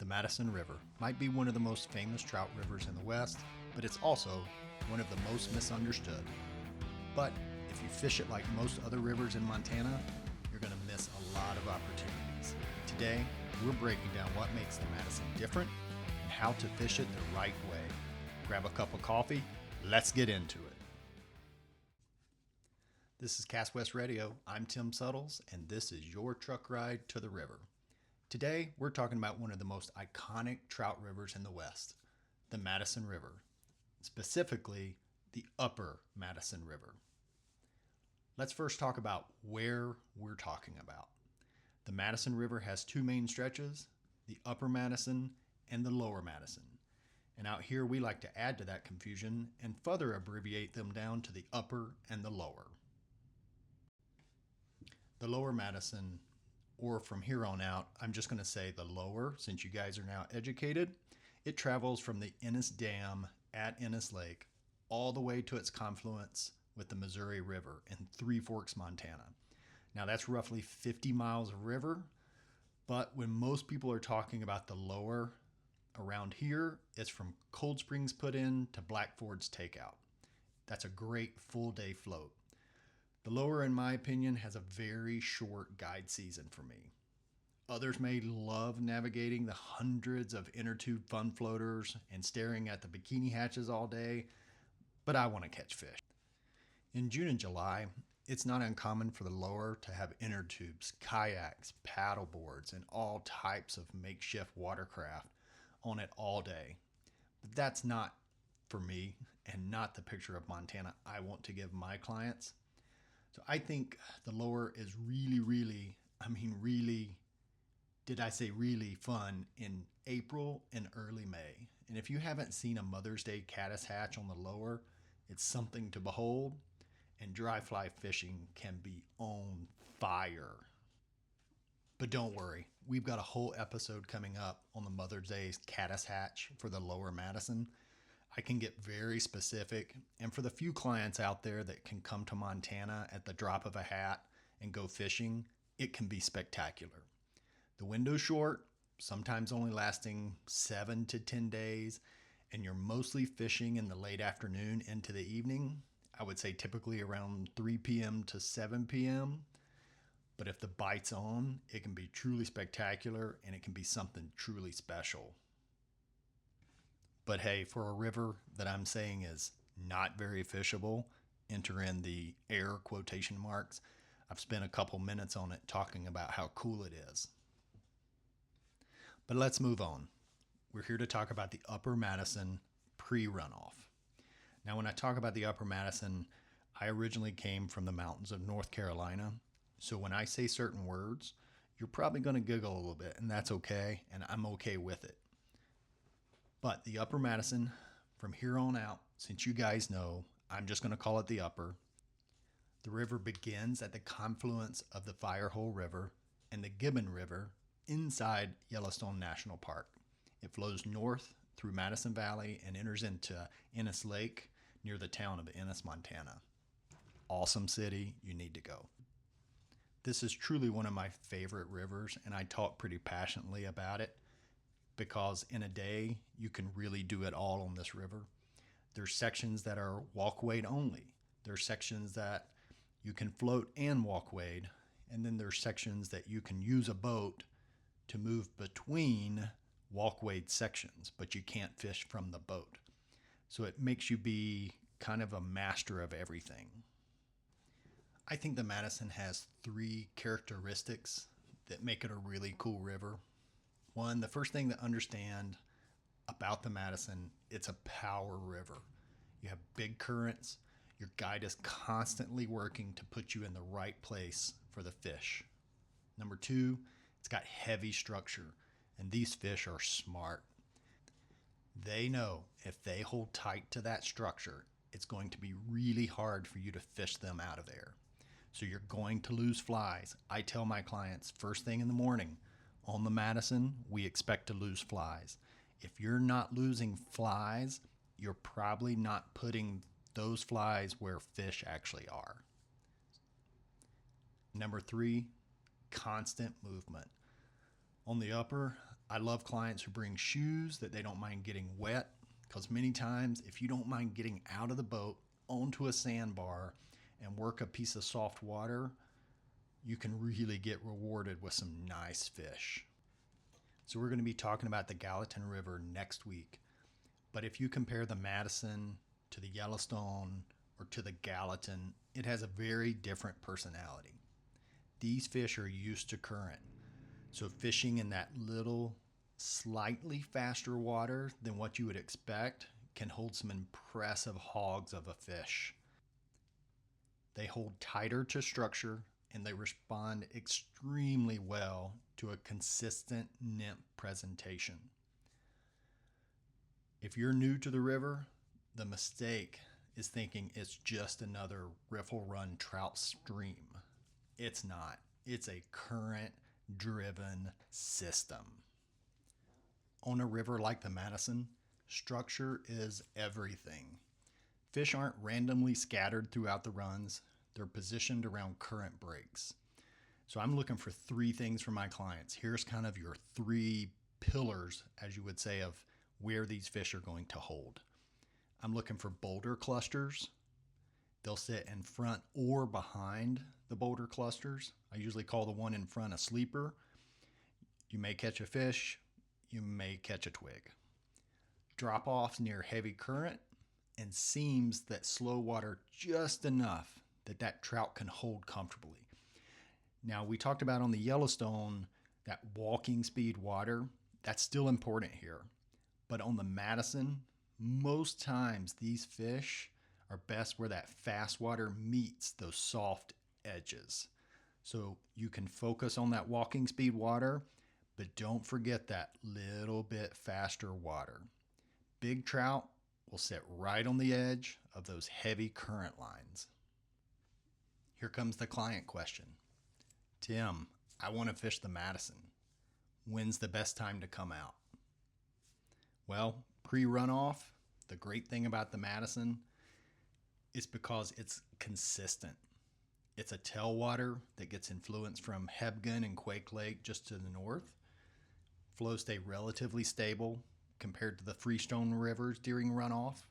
Madison River might be one of the most famous trout rivers in the West, but it's also one of the most misunderstood. But if you fish it like most other rivers in Montana, you're going to miss a lot of opportunities. Today, we're breaking down what makes the Madison different and how to fish it the right way. Grab a cup of coffee, let's get into it. This is Cast West Radio. I'm Tim Suttles, and this is your truck ride to the river. Today, we're talking about one of the most iconic trout rivers in the West, the Madison River, specifically the Upper Madison River. Let's first talk about where we're talking about. The Madison River has two main stretches, the Upper Madison and the Lower Madison. And out here, we like to add to that confusion and further abbreviate them down to the Upper and the Lower. The Lower Madison, or from here on out, I'm just going to say the Lower, since you guys are now educated. It travels from the Ennis Dam at Ennis Lake all the way to its confluence with the Missouri River in Three Forks, Montana. Now that's roughly 50 miles of river, but when most people are talking about the Lower around here, it's from Cold Springs Put In to Black Ford's Takeout. That's a great full day float. The Lower, in my opinion, has a very short guide season for me. Others may love navigating the hundreds of inner tube fun floaters and staring at the bikini hatches all day, but I want to catch fish. In June and July, it's not uncommon for the Lower to have inner tubes, kayaks, paddle boards, and all types of makeshift watercraft on it all day. But that's not for me and not the picture of Montana I want to give my clients. So I think the Lower is really, did I say really fun in April and early May. And if you haven't seen a Mother's Day caddis hatch on the Lower, it's something to behold, and dry fly fishing can be on fire. But don't worry, we've got a whole episode coming up on the Mother's Day caddis hatch for the Lower Madison. I can get very specific, and for the few clients out there that can come to Montana at the drop of a hat and go fishing, it can be spectacular. The window's short, sometimes only lasting 7 to 10 days, and you're mostly fishing in the late afternoon into the evening. I would say typically around 3 p.m. to 7 p.m. But if the bite's on, it can be truly spectacular and it can be something truly special. But hey, for a river that I'm saying is not very fishable, enter in the air quotation marks, I've spent a couple minutes on it talking about how cool it is. But let's move on. We're here to talk about the Upper Madison pre-runoff. Now, when I talk about the Upper Madison, I originally came from the mountains of North Carolina. So when I say certain words, you're probably going to giggle a little bit, and that's okay, and I'm okay with it. But the Upper Madison, from here on out, since you guys know, I'm just going to call it the Upper. The river begins at the confluence of the Firehole River and the Gibbon River inside Yellowstone National Park. It flows north through Madison Valley and enters into Ennis Lake near the town of Ennis, Montana. Awesome city, you need to go. This is truly one of my favorite rivers, and I talk pretty passionately about it because in a day, you can really do it all on this river. There's sections that are walk wade only. There's sections that you can float and walk wade, and then there's sections that you can use a boat to move between walk wade sections, but you can't fish from the boat. So it makes you be kind of a master of everything. I think the Madison has 3 characteristics that make it a really cool river. One, the first thing to understand about the Madison, it's a power river. You have big currents. Your guide is constantly working to put you in the right place for the fish. Number 2, it's got heavy structure, and these fish are smart. They know if they hold tight to that structure, it's going to be really hard for you to fish them out of there. So you're going to lose flies. I tell my clients first thing in the morning, on the Madison, we expect to lose flies. If you're not losing flies, you're probably not putting those flies where fish actually are. Number 3, constant movement. On the Upper, I love clients who bring shoes that they don't mind getting wet, because many times if you don't mind getting out of the boat onto a sandbar and work a piece of soft water, you can really get rewarded with some nice fish. So we're going to be talking about the Gallatin River next week. But if you compare the Madison to the Yellowstone or to the Gallatin, it has a very different personality. These fish are used to current. So fishing in that little, slightly faster water than what you would expect can hold some impressive hogs of a fish. They hold tighter to structure and they respond extremely well to a consistent nymph presentation. If you're new to the river, the mistake is thinking it's just another riffle run trout stream. It's not. It's a current driven system. On a river like the Madison, structure is everything. Fish aren't randomly scattered throughout the runs. They're positioned around current breaks. So I'm looking for three things from my clients. Here's kind of your three pillars, as you would say, of where these fish are going to hold. I'm looking for boulder clusters. They'll sit in front or behind the boulder clusters. I usually call the one in front a sleeper. You may catch a fish, you may catch a twig. Drop-offs near heavy current and seams that slow water just enough that that trout can hold comfortably. Now, we talked about on the Yellowstone, that walking speed water, that's still important here. But on the Madison, most times these fish are best where that fast water meets those soft edges. So you can focus on that walking speed water, but don't forget that little bit faster water. Big trout will sit right on the edge of those heavy current lines. Here comes the client question. Tim, I want to fish the Madison. When's the best time to come out? Well, pre-runoff, the great thing about the Madison is because it's consistent. It's a tailwater that gets influence from Hebgen and Quake Lake just to the north. Flows stay relatively stable compared to the freestone rivers during runoff.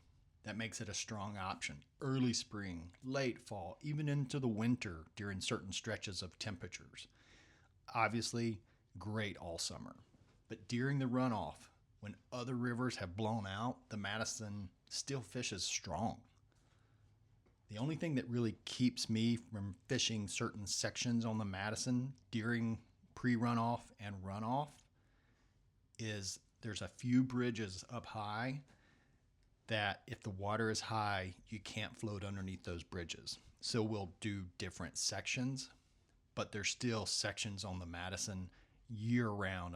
That makes it a strong option. Early spring, late fall, even into the winter during certain stretches of temperatures. Obviously, great all summer. But during the runoff, when other rivers have blown out, the Madison still fishes strong. The only thing that really keeps me from fishing certain sections on the Madison during pre-runoff and runoff is there's a few bridges up high that if the water is high, you can't float underneath those bridges. So we'll do different sections, but there's still sections on the Madison year round,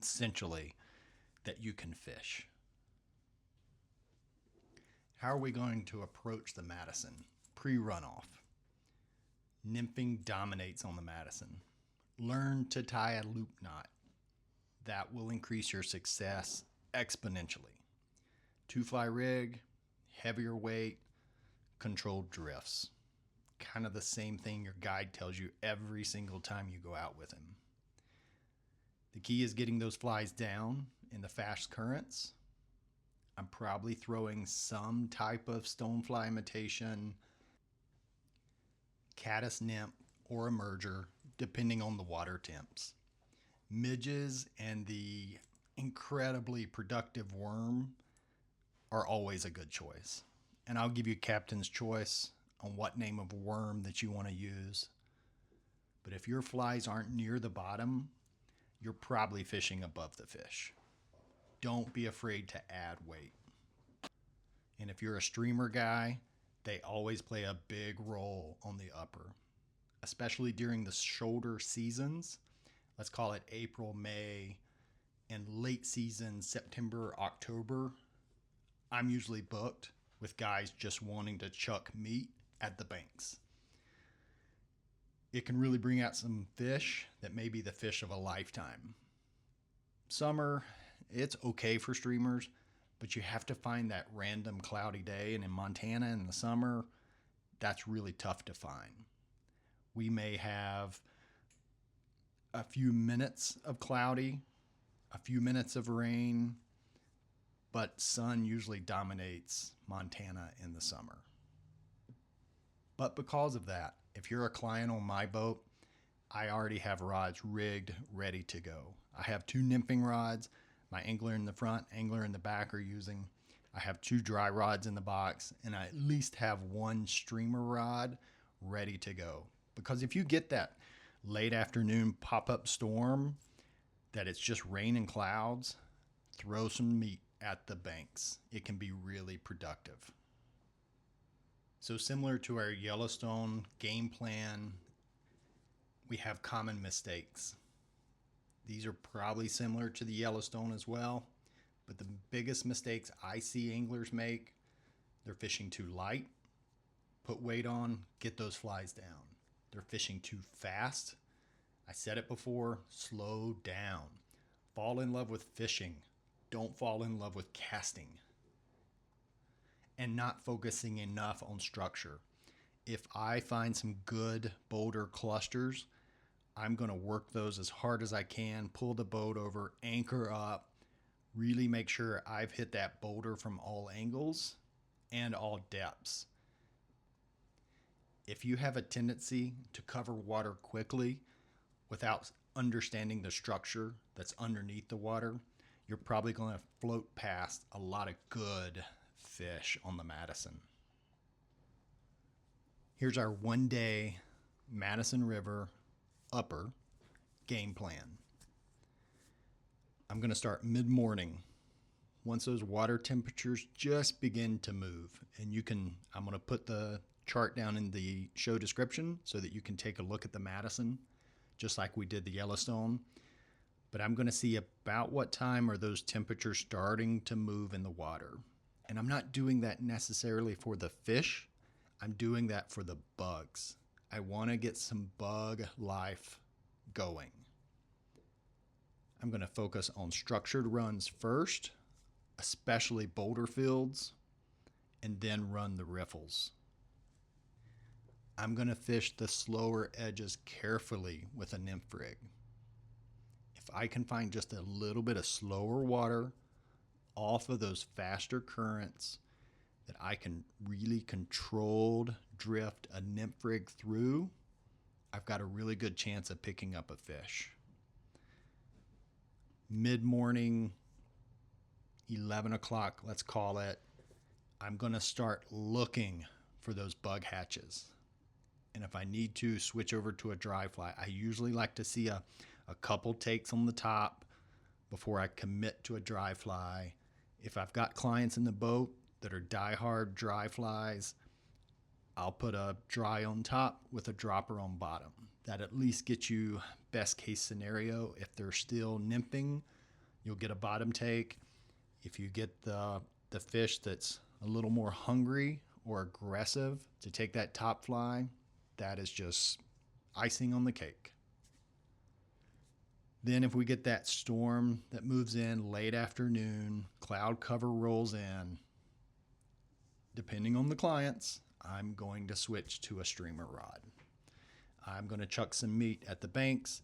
essentially, that you can fish. How are we going to approach the Madison? Pre-runoff. Nymphing dominates on the Madison. Learn to tie a loop knot. That will increase your success exponentially. 2-fly rig, heavier weight, controlled drifts. Kind of the same thing your guide tells you every single time you go out with him. The key is getting those flies down in the fast currents. I'm probably throwing some type of stonefly imitation, caddis nymph, or a merger, depending on the water temps. Midges and the incredibly productive worm are always a good choice. And I'll give you captain's choice on what name of worm that you want to use. But if your flies aren't near the bottom, you're probably fishing above the fish. Don't be afraid to add weight. And if you're a streamer guy, they always play a big role on the upper, especially during the shoulder seasons. Let's call it April, May, and late season, September, October. I'm usually booked with guys just wanting to chuck meat at the banks. It can really bring out some fish that may be the fish of a lifetime. Summer, it's okay for streamers, but you have to find that random cloudy day. And in Montana in the summer, that's really tough to find. We may have a few minutes of cloudy a few minutes of rain, but sun usually dominates Montana in the summer. But because of that, if you're a client on my boat, I already have rods rigged, ready to go. I have 2 nymphing rods. My angler in the front, angler in the back are using. I have 2 dry rods in the box, and I at least have 1 streamer rod ready to go. Because if you get that late afternoon pop-up storm that it's just rain and clouds, throw some meat at the banks. It can be really productive. So similar to our Yellowstone game plan, we have common mistakes. These are probably similar to the Yellowstone as well, but the biggest mistakes I see anglers make, they're fishing too light, put weight on, get those flies down. They're fishing too fast. I said it before, slow down. Fall in love with fishing. Don't fall in love with casting. And not focusing enough on structure. If I find some good boulder clusters, I'm going to work those as hard as I can, pull the boat over, anchor up, really make sure I've hit that boulder from all angles and all depths. If you have a tendency to cover water quickly without understanding the structure that's underneath the water, you're probably going to float past a lot of good fish on the Madison. Here's our 1-day Madison River upper game plan. I'm going to start mid-morning once those water temperatures just begin to move. And I'm going to put the chart down in the show description so that you can take a look at the Madison, just like we did the Yellowstone. But I'm going to see about what time are those temperatures starting to move in the water. And I'm not doing that necessarily for the fish. I'm doing that for the bugs. I want to get some bug life going. I'm going to focus on structured runs first, especially boulder fields, and then run the riffles. I'm going to fish the slower edges carefully with a nymph rig. If I can find just a little bit of slower water off of those faster currents that I can really controlled drift a nymph rig through, I've got a really good chance of picking up a fish. Mid-morning, 11 o'clock, let's call it, I'm going to start looking for those bug hatches. And if I need to switch over to a dry fly, I usually like to see a couple takes on the top before I commit to a dry fly. If I've got clients in the boat that are diehard dry flies, I'll put a dry on top with a dropper on bottom. That at least gets you best case scenario. If they're still nymphing, you'll get a bottom take. If you get the fish that's a little more hungry or aggressive to take that top fly, that is just icing on the cake. Then if we get that storm that moves in late afternoon, cloud cover rolls in, depending on the clients, I'm going to switch to a streamer rod. I'm going to chuck some meat at the banks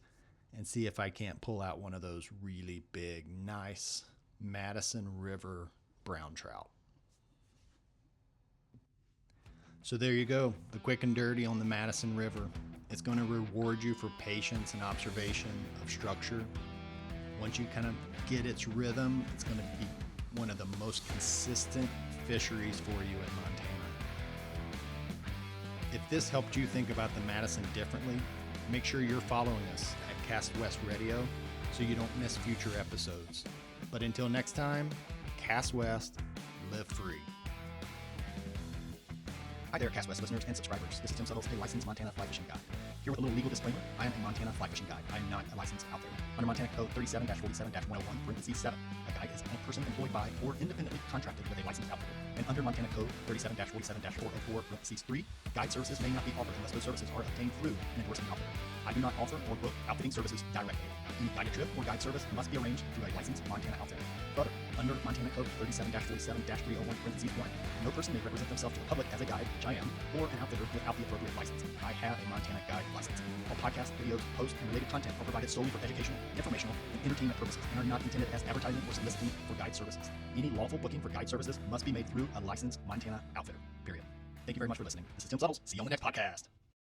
and see if I can't pull out one of those really big, nice Madison River brown trout. So there you go, the quick and dirty on the Madison River. It's going to reward you for patience and observation of structure. Once you kind of get its rhythm, it's going to be one of the most consistent fisheries for you in Montana. If this helped you think about the Madison differently, make sure you're following us at Cast West Radio so you don't miss future episodes. But until next time, Cast West, live free. Hi there, Cast West listeners and subscribers. This is Tim Suttles, a licensed Montana fly fishing guide. Here with a little legal disclaimer, I am a Montana fly fishing guide. I am not a licensed outfitter. Under Montana Code 37-47-101, (7), a guide is a person employed by or independently contracted with a licensed outfitter. And under Montana Code 37-47-404, (3), guide services may not be offered unless those services are obtained through an endorsing outfitter. I do not offer or book outfitting services directly. Any guided trip or guide service must be arranged through a licensed Montana outfitter. Further, under Montana Code 37-47-301(1). No person may represent themselves to the public as a guide, which I am, or an outfitter without the appropriate license. I have a Montana Guide license. All podcasts, videos, posts, and related content are provided solely for educational, informational, and entertainment purposes and are not intended as advertising or soliciting for guide services. Any lawful booking for guide services must be made through a licensed Montana outfitter. Period. Thank you very much for listening. This is Tim Suttles. See you on the next podcast.